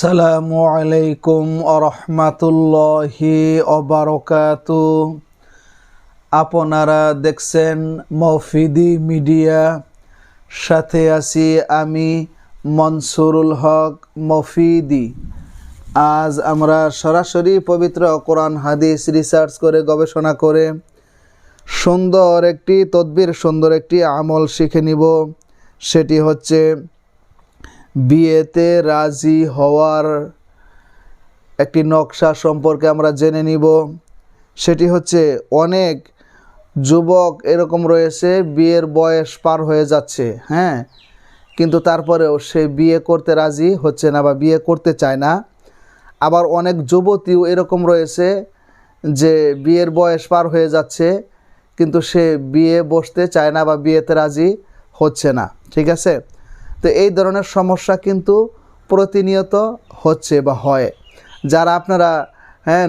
সালামু আলাইকুম আরহামাতুল্লাহি অবারকাতু। আপনারা দেখছেন মফিদি মিডিয়া, সাথে আছি আমি মনসুরুল হক মফিদি। আজ আমরা সরাসরি পবিত্র কোরআন হাদিস রিসার্চ করে গবেষণা করে সুন্দর একটি তদবির, সুন্দর একটি আমল শিখে নিব। সেটি হচ্ছে বিয়েতে রাজি হওয়ার একটি নকশা সম্পর্কে আমরা জেনে নিব। সেটি হচ্ছে অনেক যুবক এরকম রয়েছে, বিয়ের বয়স পার হয়ে যাচ্ছে, কিন্তু তারপরেও সে বিয়ে করতে রাজি হচ্ছে না বা বিয়ে করতে চায় না। আবার অনেক যুবতীও এরকম রয়েছে যে বিয়ের বয়স পার হয়ে যাচ্ছে কিন্তু সে বিয়ে বসতে চায় না বা বিয়েতে রাজি হচ্ছে না। ঠিক আছে, তো এই ধরনের সমস্যা কিন্তু প্রতিনিয়ত হচ্ছে বা হয়। যারা আপনারা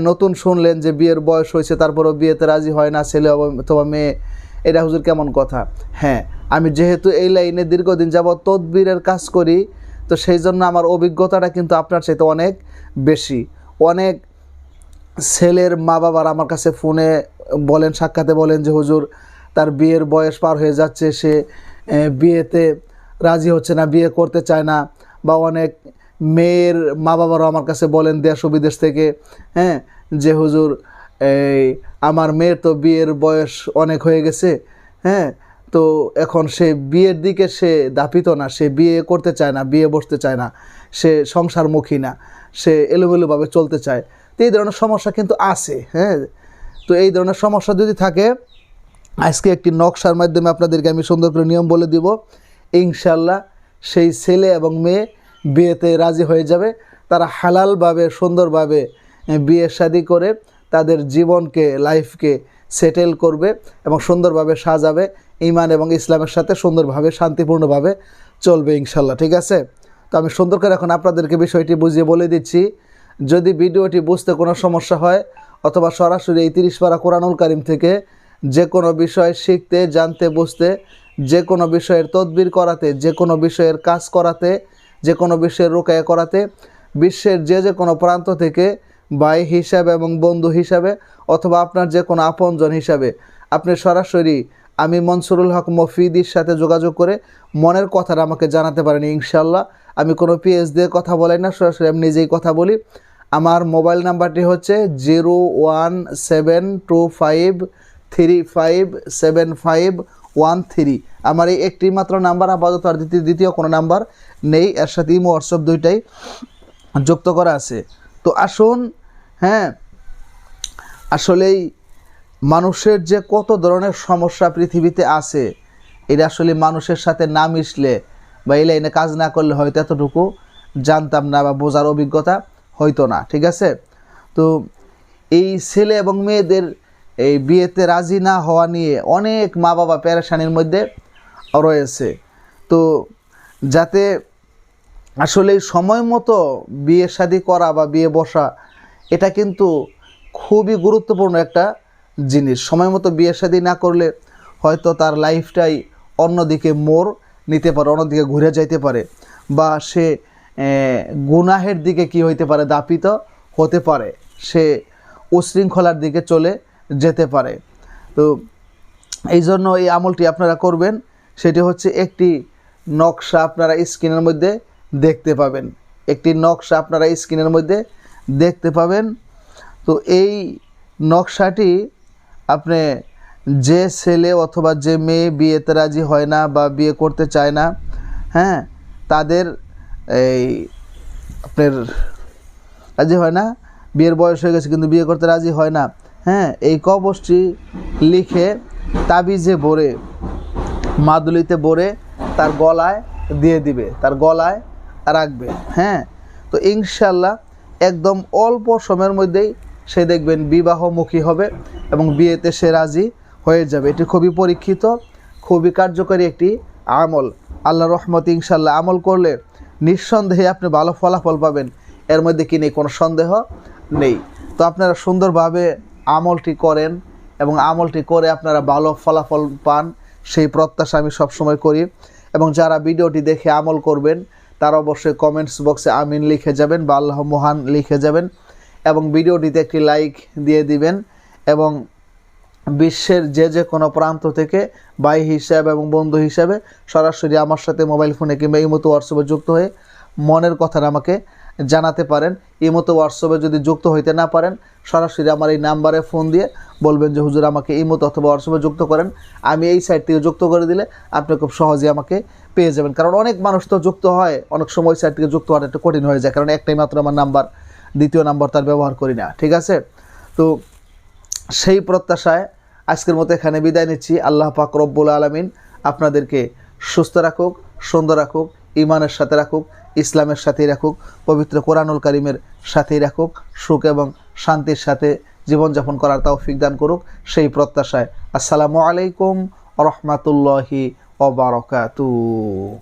নতুন শুনলেন যে বিয়ের বয়স হয়েছে তারপরেও বিয়েতে রাজি হয় না ছেলে অথবা মেয়ে, এটা হুজুর কেমন কথা? আমি যেহেতু এই লাইনে দীর্ঘদিন যাবৎ তদবিরের কাজ করি, তো সেই জন্য আমার অভিজ্ঞতাটা কিন্তু আপনার চাইতে অনেক বেশি। অনেক ছেলের মা বাবার আমার কাছে ফোনে বলেন, সাক্ষাতে বলেন যে হুজুর তার বিয়ের বয়স পার হয়ে যাচ্ছে, সে বিয়েতে রাজি হচ্ছে না, বিয়ে করতে চায় না। বা অনেক মেয়ের মা বাবারাও আমার কাছে বলেন দেশ ও বিদেশ থেকে যে হুজুর আমার মেয়ের তো বিয়ের বয়স অনেক হয়ে গেছে, তো এখন সে বিয়ের দিকে সে দাপিত না, সে বিয়ে করতে চায় না, বিয়ে বসতে চায় না, সে সংসারমুখী না, সে এলোমেলোভাবে চলতে চায়। তো এই ধরনের সমস্যা কিন্তু আছে। তো এই ধরনের সমস্যা যদি থাকে, আজকে একটি নকশার মাধ্যমে আপনাদেরকে আমি সুন্দর করে নিয়ম বলে দিব। ইনশাল্লাহ সেই ছেলে এবং মেয়ে বিয়েতে রাজি হয়ে যাবে। তারা হালালভাবে সুন্দরভাবে বিয়ে শাদী করে তাদের জীবনকে, লাইফকে সেটেল করবে এবং সুন্দরভাবে সাজাবে, ঈমান এবং ইসলামের সাথে সুন্দরভাবে শান্তিপূর্ণভাবে চলবে ইনশাল্লাহ। ঠিক আছে, তো আমি সুন্দর করে এখন আপনাদেরকে বিষয়টি বুঝিয়ে বলে দিচ্ছি। যদি ভিডিওটি বুঝতে কোনো সমস্যা হয় অথবা সরাসরি এই 30 পারা কোরআনুল কারীম থেকে যে কোনো বিষয় শিখতে, জানতে, বুঝতে, যে কোনো বিষয়ের তদবির করাতে, যে কোনো বিষয়ের কাজ করাতে, যে কোনো বিষয়ের রুকায়া করাতে, বিশ্বের যে কোনো প্রান্ত থেকে ভাই হিসাবে এবং বন্ধু হিসাবে অথবা আপনার যে কোনো আপনজন হিসাবে আপনি সরাসরি আমি মনসুরুল হক মফিদির সাথে যোগাযোগ করে মনের কথাটা আমাকে জানাতে পারেন। ইনশাল্লাহ আমি কোনো পিএস দিয়ে কথা বলাই না, সরাসরি আমি নিজেই কথা বলি। আমার মোবাইল নাম্বারটি হচ্ছে 01725357513। আমার এই একটি মাত্র নাম্বার, আপাতত আর দ্বিতীয় কোনো নাম্বার নেই। এর সাথে ইমো, হোয়াটসঅ্যাপ দুইটাই যুক্ত করা আছে। তো আসুন, আসলেই মানুষের যে কত ধরনের সমস্যা পৃথিবীতে আছে, এটা আসলে মানুষের সাথে না মিশলে বা এই লাইনে কাজ না করলে হয়তো এতটুকু জানতাম না বা বোঝার অভিজ্ঞতা হয়তো না। ঠিক আছে, তো এই ছেলে এবং মেয়েদের এই বিয়েতে রাজি না হওয়া নিয়ে অনেক মা বাবা পেরেশানির মধ্যে রয়েছে। তো যাতে আসলে সময় মতো বিয়ে শাদী করা বা বিয়ে বসা, এটা কিন্তু খুবই গুরুত্বপূর্ণ একটা জিনিস। সময় মতো বিয়ে শাদী না করলে হয়তো তার লাইফটাই অন্যদিকে মোড় নিতে পারে, অন্যদিকে ঘুরে যাইতে পারে, বা সে গুনাহের দিকে কি হইতে পারে, দাপিত হতে পারে, সে উশৃঙ্খলার দিকে চলে যেতে পারে। তো এই জন্য এই আমলটি আপনারা করবেন। সেটি হচ্ছে একটি নকশা আপনারা স্ক্রিনের মধ্যে দেখতে পাবেন, একটি নকশা আপনারা স্ক্রিনের মধ্যে দেখতে পাবেন। তো এই নকশাটি আপনি যে ছেলে অথবা যে মেয়ে বিয়েতে রাজি হয় না বা বিয়ে করতে চায় না, তাদের এই আপনার রাজি হয় না, বিয়ের বয়স হয়ে গেছে কিন্তু বিয়ে করতে রাজি হয় না, এই কবজটি লিখে তাবিজে ভরে, মাদুলিতে ভরে তার গলায় দিয়ে দিবে, তার গলায় রাখবে। তো ইনশাল্লাহ একদম অল্প সময়ের মধ্যেই সে দেখবেন বিবাহমুখী হবে এবং বিয়েতে সে রাজি হয়ে যাবে। এটি খুবই পরীক্ষিত, খুবই কার্যকরী একটি আমল। আল্লাহর রহমতে ইনশাল্লাহ আমল করলে নিঃসন্দেহে আপনি ভালো ফলাফল পাবেন, এর মধ্যে কি নেই, কোনো সন্দেহ নেই। তো আপনারা সুন্দরভাবে আমলটি করেন এবং আমলটি করে আপনারা ভালো ফলাফল পান, সেই প্রত্যাশা আমি সবসময় করি। এবং যারা ভিডিওটি দেখে আমল করবেন তারা অবশ্যই কমেন্টস বক্সে আমিন লিখে যাবেন বা আল্লাহ মহান লিখে যাবেন এবং ভিডিওটিতে একটি লাইক দিয়ে দিবেন এবং বিশ্বের যে কোনো প্রান্ত থেকে ভাই হিসাবে এবং বন্ধু হিসাবে সরাসরি আমার সাথে মোবাইল ফোনে কিংবা ইমোতে হোয়াটসঅ্যাপে যুক্ত হয়ে মনের কথাটা আমাকে জানাতে পারেন। ইমোতে হোয়াটসঅ্যাপে যদি যুক্ত হইতে না পারেন সরাসরি আমার এই নাম্বারে ফোন দিয়ে বলবেন যে হুজুর আমাকে ইমোতে অথবা হোয়াটসঅ্যাপে যুক্ত করেন, আমি এই সাইট থেকে যুক্ত করে দিলে আপনি খুব সহজেই আমাকে পেয়ে যাবেন। কারণ অনেক মানুষ তো যুক্ত হয়, অনেক সময় সাইট থেকে যুক্ত হওয়াটা একটু কঠিন হয়ে যায়, কারণ একটাই মাত্র আমার নাম্বার, দ্বিতীয় নাম্বার তার ব্যবহার করি না। ঠিক আছে, তো সেই প্রত্যাশায় আজকের মতো এখানে বিদায় নিচ্ছি। আল্লাহ পাক রব্বুল আলামিন আপনাদেরকে সুস্থ রাখুক, সুন্দর রাখুক, ঈমানের সাথে রাখুক, ইসলামের সাথেই রাখুক, পবিত্র কোরআনুল কারীমের সাথেই রাখুক, সুখ এবং শান্তির সাথে জীবনযাপন করার তৌফিক দান করুক, সেই প্রত্যাশায় আসসালামু আলাইকুম ওয়া রাহমাতুল্লাহি ওয়া বারাকাতুহু।